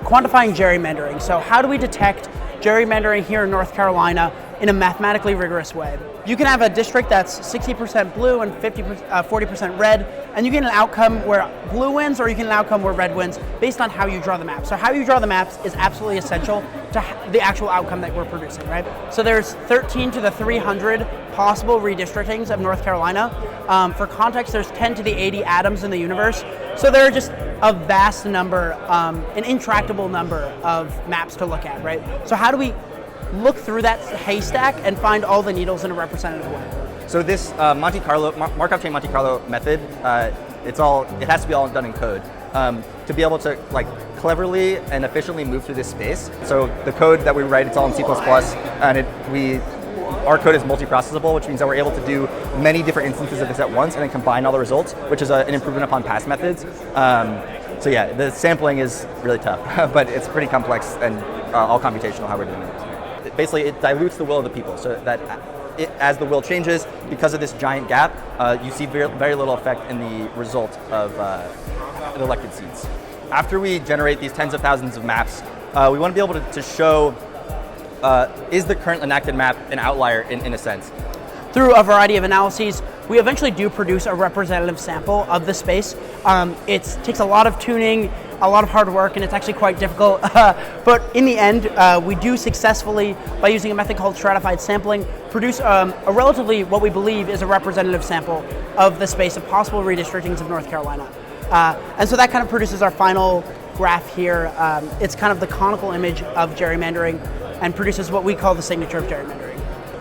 Quantifying gerrymandering. So how do we detect gerrymandering here in North Carolina in a mathematically rigorous way? You can have a district that's 60% blue and 40% red, and you get an outcome where blue wins, or you get an outcome where red wins based on how you draw the map. So how you draw the maps is absolutely essential to the actual outcome that we're producing, right? So there's 13 to the 300 possible redistrictings of North Carolina. For context, there's 10 to the 80 atoms in the universe. So there are just a vast number, an intractable number of maps to look at, right? So how do we look through that haystack and find all the needles in a representative way? So this Markov chain Monte Carlo method, it has to be all done in code to be able to cleverly and efficiently move through this space. So the code that we write, it's all in C++, and our code is multiprocessable, which means that we're able to do many different instances of this at once and then combine all the results, which is an improvement upon past methods. So yeah, the sampling is really tough, but it's pretty complex and all computational how we're doing it. Basically, it dilutes the will of the people, so that as the will changes, because of this giant gap, you see very little effect in the result of the elected seats. After we generate these tens of thousands of maps, we want to be able to show is the current enacted map an outlier in a sense? Through a variety of analyses, we eventually do produce a representative sample of the space. It takes a lot of tuning, a lot of hard work, and it's actually quite difficult. But in the end, we do successfully, by using a method called stratified sampling, produce a relatively, what we believe is a representative sample of the space of possible redistrictings of North Carolina. And so that kind of produces our final graph here. It's kind of the conical image of gerrymandering and produces what we call the signature of gerrymandering.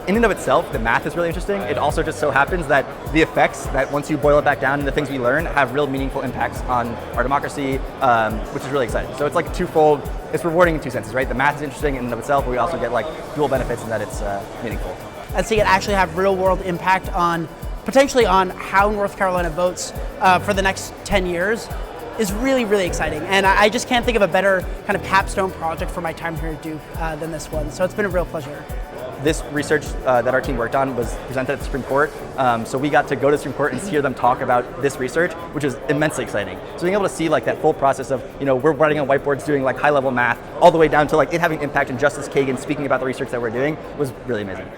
In and of itself, the math is really interesting. It also just so happens that the effects that once you boil it back down and the things we learn have real meaningful impacts on our democracy, which is really exciting. So it's like twofold. It's rewarding in two senses, right? The math is interesting in and of itself, but we also get dual benefits in that it's meaningful. And so you can actually have real world impact on, potentially on how North Carolina votes for the next 10 years is really, really exciting. And I just can't think of a better kind of capstone project for my time here at Duke than this one. So it's been a real pleasure. This research that our team worked on was presented at the Supreme Court, so we got to go to the Supreme Court and hear them talk about this research, which is immensely exciting. So being able to see that full process of, we're writing on whiteboards doing high-level math, all the way down to it having impact, and Justice Kagan speaking about the research that we're doing was really amazing.